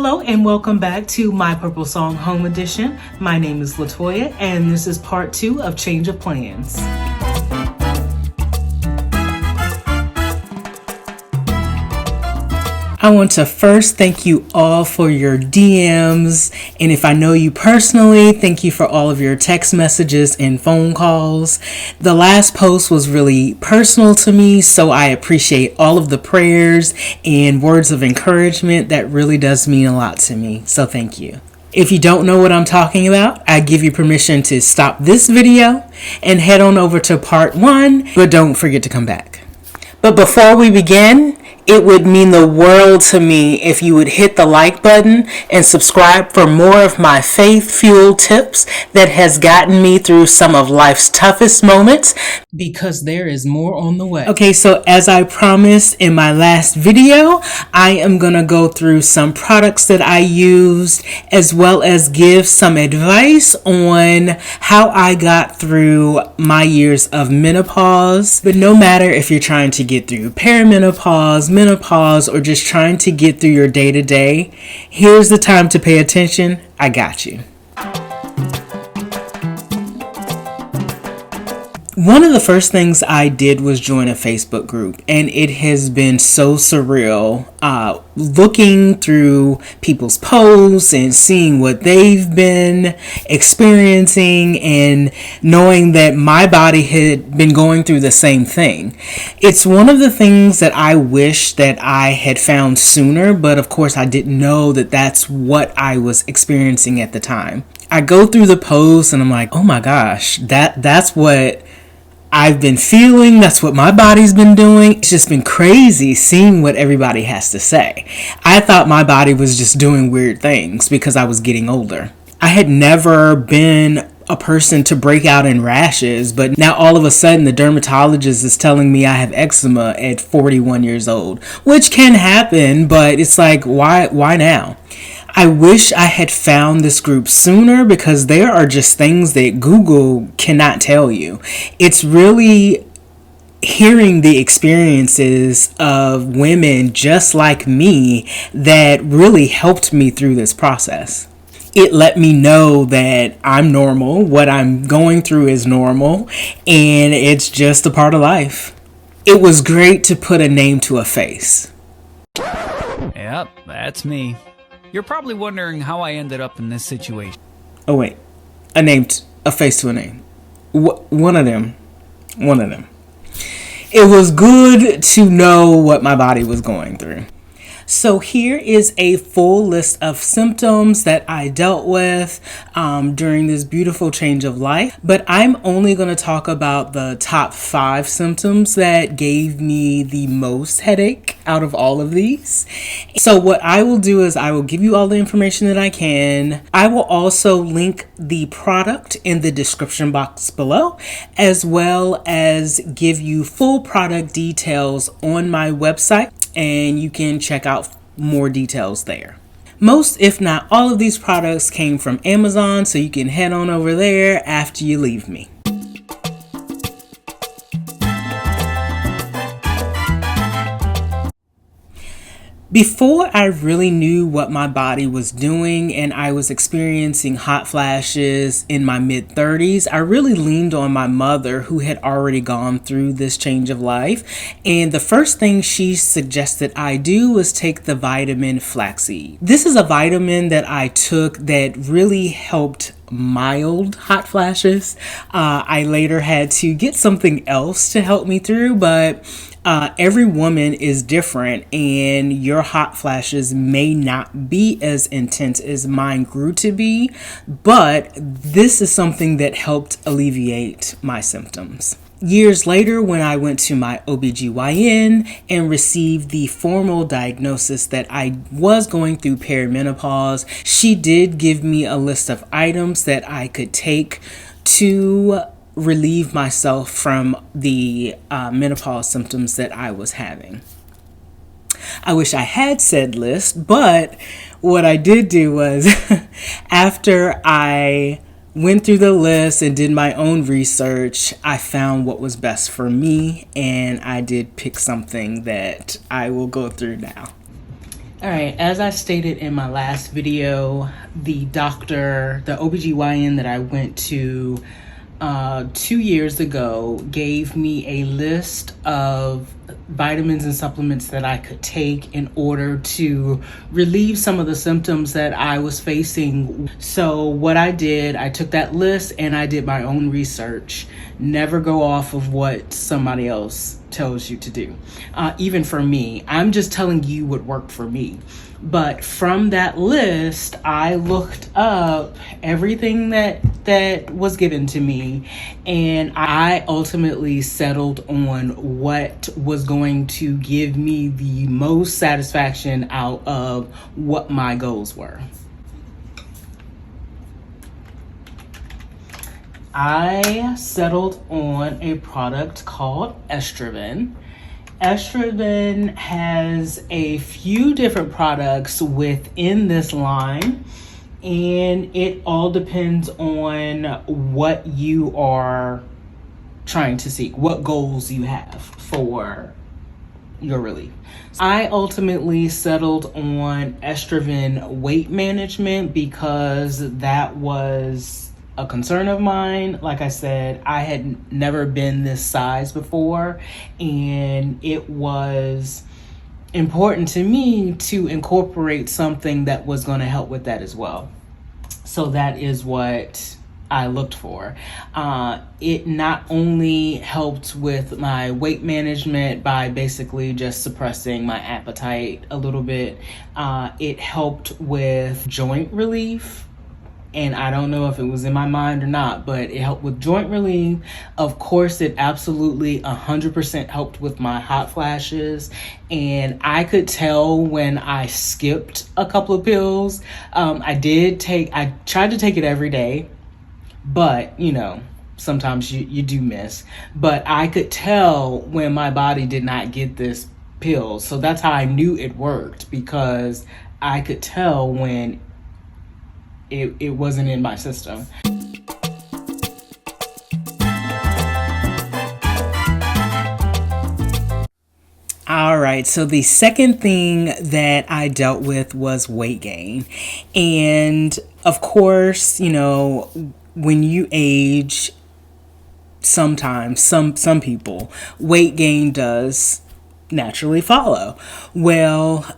Hello and welcome back to My Purple Song Home Edition. My name is Latoya and this is part 2 of Change of Plans. I want to first thank you all for your DMs, and if I know you personally, thank you for all of your text messages and phone calls. The last post was really personal to me, so I appreciate all of the prayers and words of encouragement. That really does mean a lot to me, so thank you. If you don't know what I'm talking about, I give you permission to stop this video and head on over to part 1, but don't forget to come back. But before we begin, it would mean the world to me if you would hit the like button and subscribe for more of my faith-fueled tips that has gotten me through some of life's toughest moments, because there is more on the way. Okay, so as I promised in my last video, I am going to go through some products that I used, as well as give some advice on how I got through my years of menopause. But no matter if you're trying to get through perimenopause, menopause, or just trying to get through your day-to-day, here's the time to pay attention. I got you. One of the first things I did was join a Facebook group, and it has been so surreal looking through people's posts and seeing what they've been experiencing and knowing that my body had been going through the same thing. It's one of the things that I wish that I had found sooner, but of course I didn't know that that's what I was experiencing at the time. I go through the posts and I'm like, oh my gosh, that's what I've been feeling. That's what my body's been doing. It's just been crazy seeing what everybody has to say. I thought my body was just doing weird things because I was getting older. I had never been a person to break out in rashes, but now all of a sudden the dermatologist is telling me I have eczema at 41 years old, which can happen, but it's like, why now? I wish I had found this group sooner, because there are just things that Google cannot tell you. It's really hearing the experiences of women just like me that really helped me through this process. It let me know that I'm normal, what I'm going through is normal, and it's just a part of life. It was great to put a name to a face. Yep, that's me. You're probably wondering how I ended up in this situation. Oh wait, a face to a name. One of them. It was good to know what my body was going through. So here is a full list of symptoms that I dealt with during this beautiful change of life. But I'm only going to talk about the top 5 symptoms that gave me the most headache out of all of these. So what I will do is I will give you all the information that I can. I will also link the product in the description box below, as well as give you full product details on my website, and you can check out more details there. Most, if not all, of these products came from Amazon, so you can head on over there after you leave me. Before I really knew what my body was doing and I was experiencing hot flashes in my mid-30s, I really leaned on my mother, who had already gone through this change of life. And the first thing she suggested I do was take the vitamin flaxseed. This is a vitamin that I took that really helped mild hot flashes. I later had to get something else to help me through, but every woman is different, and your hot flashes may not be as intense as mine grew to be, but this is something that helped alleviate my symptoms. Years later, when I went to my OBGYN and received the formal diagnosis that I was going through perimenopause, she did give me a list of items that I could take to relieve myself from the menopause symptoms that I was having. I wish I had said list, but what I did do was after I went through the list and did my own research, I found what was best for me, and I did pick something that I will go through now. All right, as I stated in my last video, the OBGYN that I went to 2 years ago gave me a list of vitamins and supplements that I could take in order to relieve some of the symptoms that I was facing. So what I did, I took that list and I did my own research. Never go off of what somebody else tells you to do. Even for me, I'm just telling you what worked for me. But from that list, I looked up everything that was given to me, and I ultimately settled on what was going to give me the most satisfaction out of what my goals were. I settled on a product called Estroven. Estroven has a few different products within this line, and it all depends on what you are trying to seek, what goals you have for your relief. I ultimately settled on Estroven weight management because that was a concern of mine. Like I said, I had never been this size before, and it was important to me to incorporate something that was going to help with that as well. So that is what I looked for. It not only helped with my weight management by basically just suppressing my appetite a little bit, it helped with joint relief. And I don't know if it was in my mind or not, but it helped with joint relief. Of course, it absolutely 100% helped with my hot flashes. And I could tell when I skipped a couple of pills. I tried to take it every day, but sometimes you do miss. But I could tell when my body did not get this pill. So that's how I knew it worked, because I could tell when it wasn't in my system. All right, so the second thing that I dealt with was weight gain. And of course, when you age, sometimes some people, weight gain does naturally follow. Well,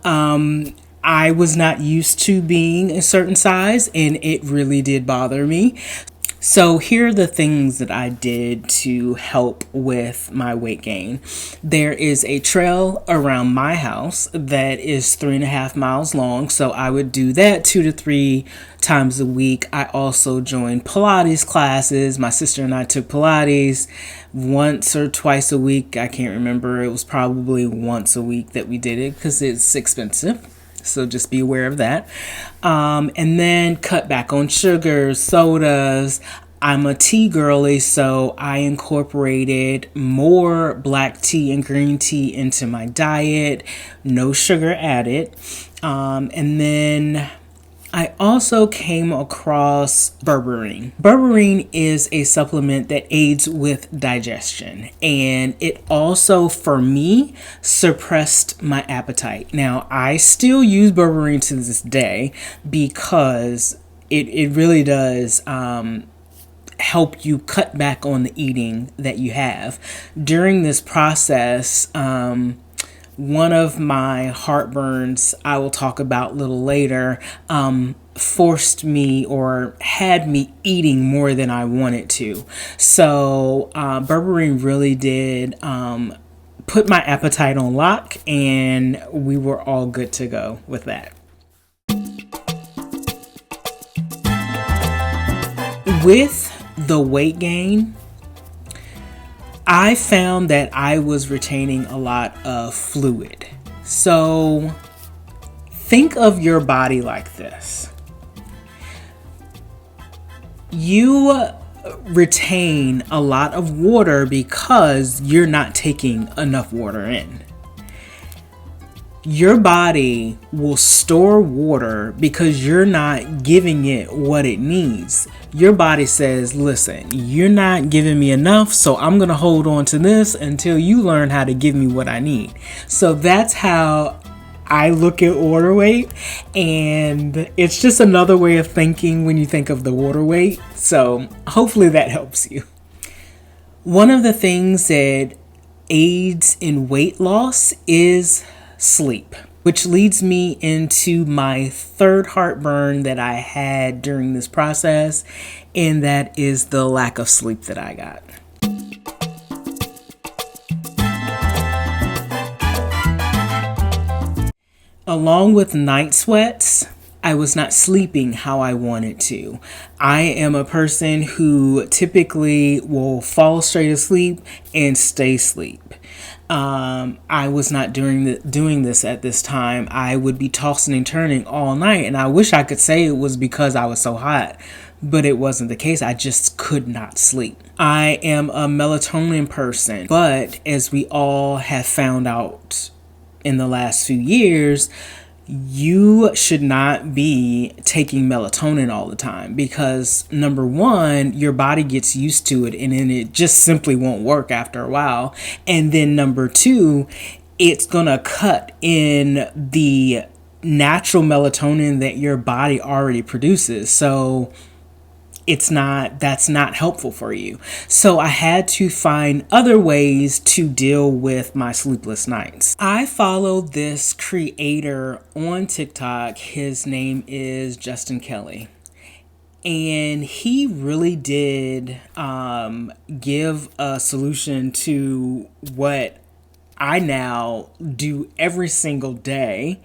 I was not used to being a certain size, and it really did bother me. So here are the things that I did to help with my weight gain. There is a trail around my house that is 3.5 miles long. So I would do that 2 to 3 times a week. I also joined Pilates classes. My sister and I took Pilates once or twice a week. I can't remember. It was probably once a week that we did it because it's expensive. So just be aware of that. And then cut back on sugars, sodas. I'm a tea girly, so I incorporated more black tea and green tea into my diet. No sugar added. And then I also came across berberine. Berberine is a supplement that aids with digestion, and it also, for me, suppressed my appetite. Now, I still use berberine to this day because it really does help you cut back on the eating that you have. During this process, one of my heartburns, I will talk about a little later, forced me or had me eating more than I wanted to. So berberine really did put my appetite on lock, and we were all good to go with that. With the weight gain, I found that I was retaining a lot of fluid. So think of your body like this. You retain a lot of water because you're not taking enough water in. Your body will store water because you're not giving it what it needs. Your body says, listen, you're not giving me enough, so I'm going to hold on to this until you learn how to give me what I need. So that's how I look at water weight, and it's just another way of thinking when you think of the water weight. So hopefully that helps you. One of the things that aids in weight loss is sleep, which leads me into my third heartburn that I had during this process, and that is the lack of sleep that I got. Along with night sweats, I was not sleeping how I wanted to. I am a person who typically will fall straight asleep and stay asleep. I was not doing this at this time. I would be tossing and turning all night, and I wish I could say it was because I was so hot, but it wasn't the case. I just could not sleep. I am a melatonin person, but as we all have found out in the last few years, you should not be taking melatonin all the time because, number one, your body gets used to it and then it just simply won't work after a while. And then number two, it's going to cut in the natural melatonin that your body already produces. So that's not helpful for you. So I had to find other ways to deal with my sleepless nights. I followed this creator on TikTok. His name is Justin Kelly. And he really did give a solution to what I now do every single day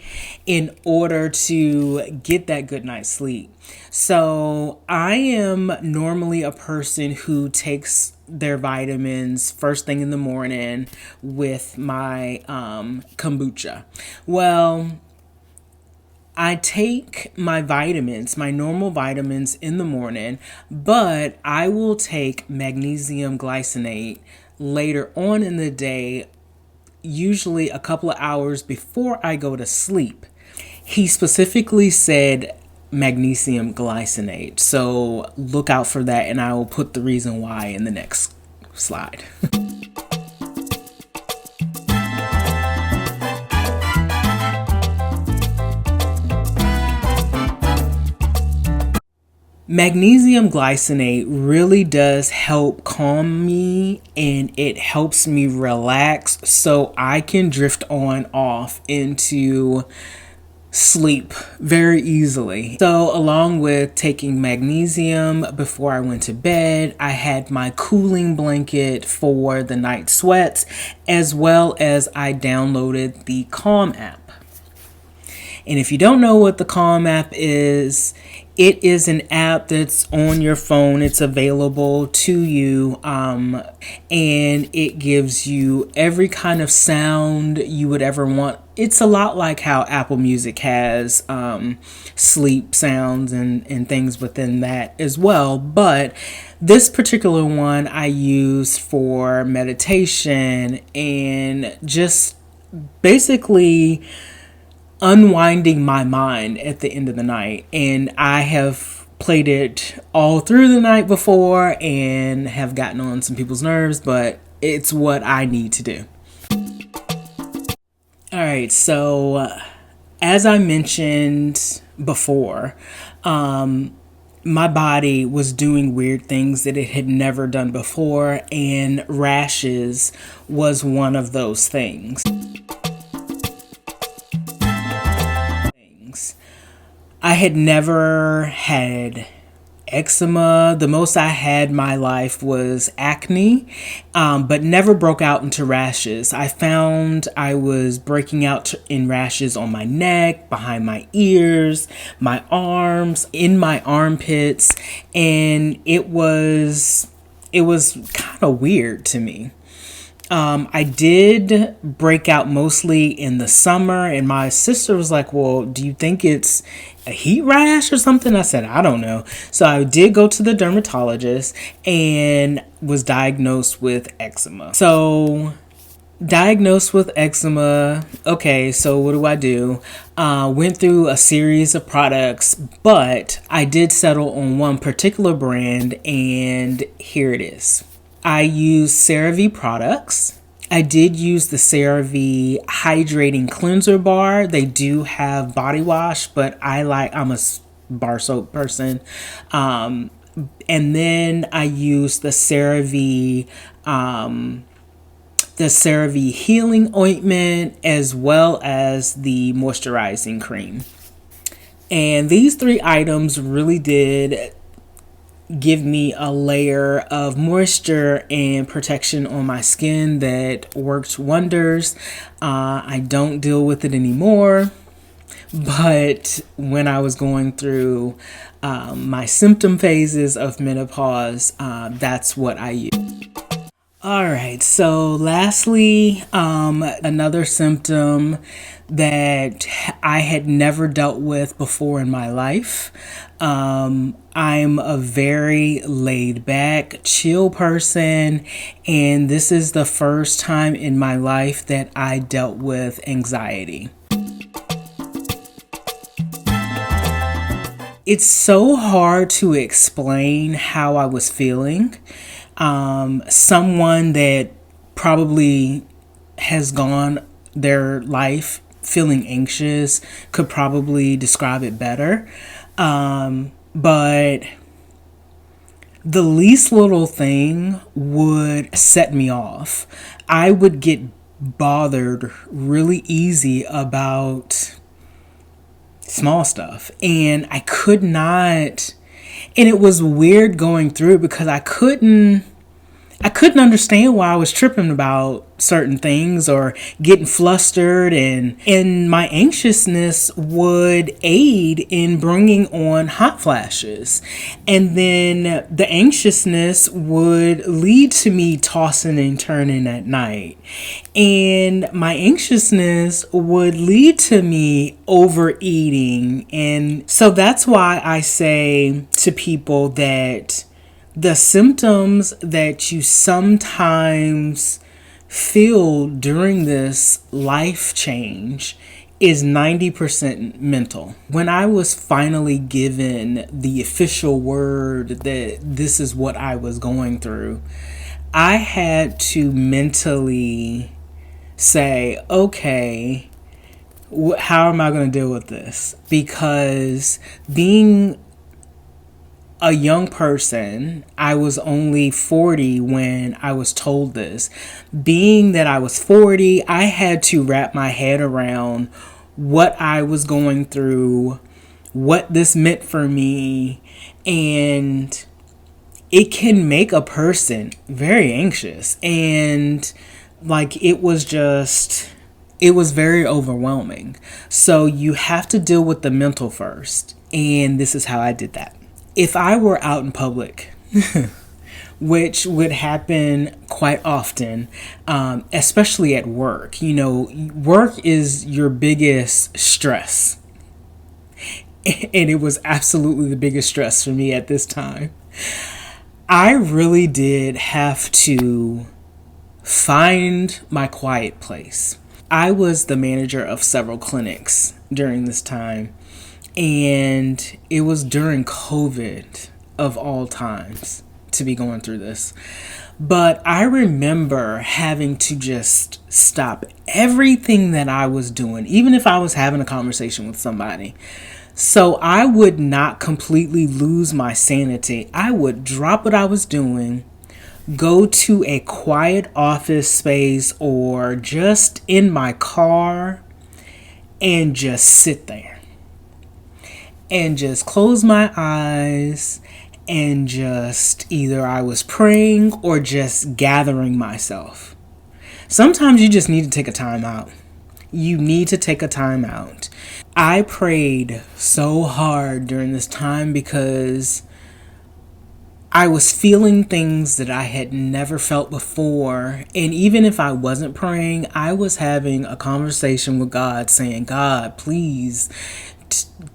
in order to get that good night's sleep. So I am normally a person who takes their vitamins first thing in the morning with my kombucha. Well, I take my vitamins, my normal vitamins in the morning, but I will take magnesium glycinate later on in the day, usually a couple of hours before I go to sleep. He specifically said magnesium glycinate, so look out for that, and I will put the reason why in the next slide. Magnesium glycinate really does help calm me and it helps me relax so I can drift on off into sleep very easily. So along with taking magnesium before I went to bed, I had my cooling blanket for the night sweats, as well as I downloaded the Calm app. And if you don't know what the Calm app is, it is an app that's on your phone. It's available to you, and it gives you every kind of sound you would ever want. It's a lot like how Apple Music has sleep sounds and things within that as well. But this particular one I use for meditation and just basically unwinding my mind at the end of the night. And I have played it all through the night before and have gotten on some people's nerves, but it's what I need to do. All right, so as I mentioned before, my body was doing weird things that it had never done before, and rashes was one of those things. I had never had eczema. The most I had in my life was acne, but never broke out into rashes. I found I was breaking out in rashes on my neck, behind my ears, my arms, in my armpits, and it was kind of weird to me. I did break out mostly in the summer, and my sister was like, well, do you think it's a heat rash or something? I said, I don't know. So I did go to the dermatologist and was diagnosed with eczema. So diagnosed with eczema. Okay, so what do? Went through a series of products, but I did settle on one particular brand, and here it is. I use CeraVe products. I did use the CeraVe hydrating cleanser bar. They do have body wash, but I'm a bar soap person. And then I used the CeraVe healing ointment as well as the moisturizing cream. And these three items really did give me a layer of moisture and protection on my skin that worked wonders. I don't deal with it anymore, but when I was going through my symptom phases of menopause, that's what I used. All right, so lastly, another symptom that I had never dealt with before in my life. I'm a very laid back, chill person, and this is the first time in my life that I dealt with anxiety. It's so hard to explain how I was feeling. Someone that probably has gone their life feeling anxious could probably describe it better. But the least little thing would set me off. I would get bothered really easy about small stuff, and I could not, and it was weird going through it because I couldn't understand why I was tripping about certain things or getting flustered, and my anxiousness would aid in bringing on hot flashes. And then the anxiousness would lead to me tossing and turning at night. And my anxiousness would lead to me overeating. And so that's why I say to people that the symptoms that you sometimes feel during this life change is 90% mental. When I was finally given the official word that this is what I was going through, I had to mentally say, okay, how am I going to deal with this? Because being a young person, I was only 40 when I was told this. Being that I was 40, I had to wrap my head around what I was going through, what this meant for me, and it can make a person very anxious. And it was very overwhelming. So you have to deal with the mental first. And this is how I did that. If I were out in public, which would happen quite often, especially at work, work is your biggest stress. And it was absolutely the biggest stress for me at this time. I really did have to find my quiet place. I was the manager of several clinics during this time. And it was during COVID of all times to be going through this. But I remember having to just stop everything that I was doing, even if I was having a conversation with somebody. So I would not completely lose my sanity. I would drop what I was doing, go to a quiet office space or just in my car and just sit there. And just close my eyes and just either I was praying or just gathering myself. Sometimes you just need to take a time out. You need to take a time out. I prayed so hard during this time because I was feeling things that I had never felt before. And even if I wasn't praying, I was having a conversation with God saying, God, please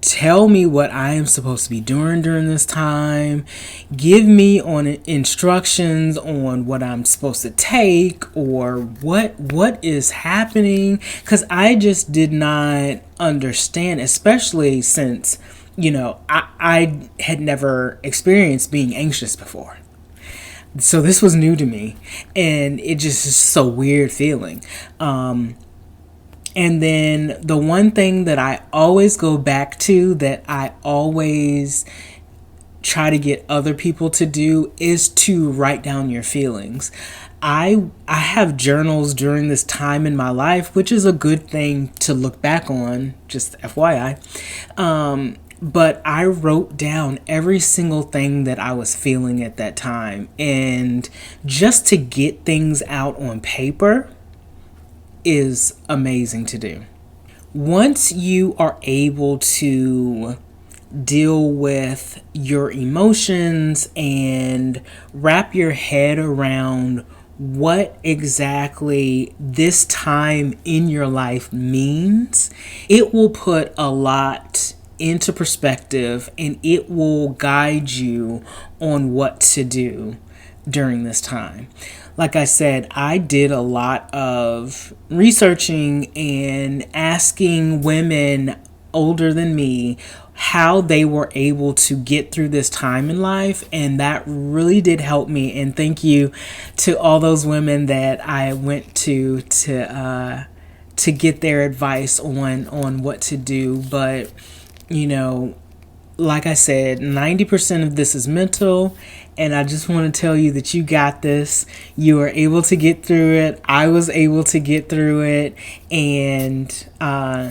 tell me what I am supposed to be doing during this time. Give me on instructions on what I'm supposed to take or what is happening, because I just did not understand, especially since I had never experienced being anxious before. So this was new to me, and it just is so weird feeling. And then the one thing that I always go back to, that I always try to get other people to do, is to write down your feelings. I have journals during this time in my life, which is a good thing to look back on, just FYI. But I wrote down every single thing that I was feeling at that time. And just to get things out on paper is amazing to do. Once you are able to deal with your emotions and wrap your head around what exactly this time in your life means, it will put a lot into perspective, and it will guide you on what to do during this time. Like I said, I did a lot of researching and asking women older than me how they were able to get through this time in life, and that really did help me. And thank you to all those women that I went to get their advice on what to do. But you know, like I said, 90% of this is mental, and I just want to tell you that you got this. You are able to get through it. I was able to get through it, and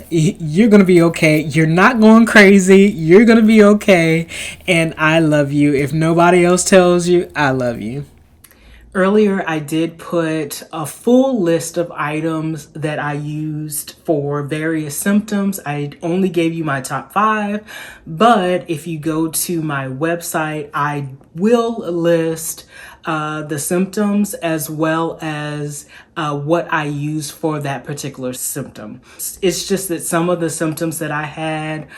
you're going to be okay. You're not going crazy. You're going to be okay, and I love you. If nobody else tells you, I love you. Earlier, I did put a full list of items that I used for various symptoms. I only gave you my top 5, but if you go to my website, I will list the symptoms as well as what I used for that particular symptom. It's just that some of the symptoms that I had,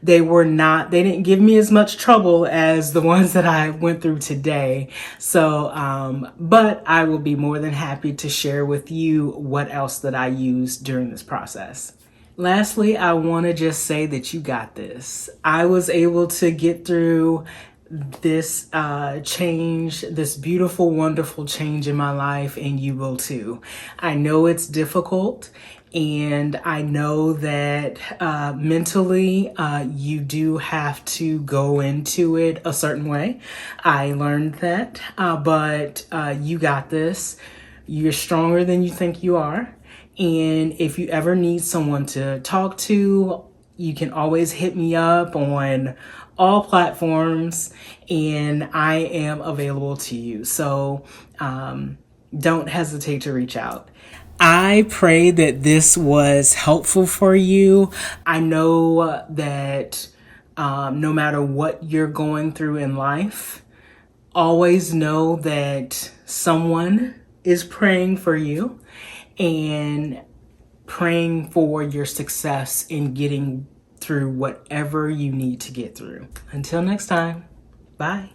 they didn't give me as much trouble as the ones that I went through today. So, but I will be more than happy to share with you what else that I used during this process. Lastly, I want to just say that you got this. I was able to get through this change, this beautiful, wonderful change in my life, and you will too. I know it's difficult, and I know that mentally you do have to go into it a certain way. I learned that, but you got this. You're stronger than you think you are. And if you ever need someone to talk to, you can always hit me up on all platforms, and I am available to you. So don't hesitate to reach out. I pray that this was helpful for you. I know that no matter what you're going through in life, always know that someone is praying for you and praying for your success in getting through whatever you need to get through. Until next time, bye.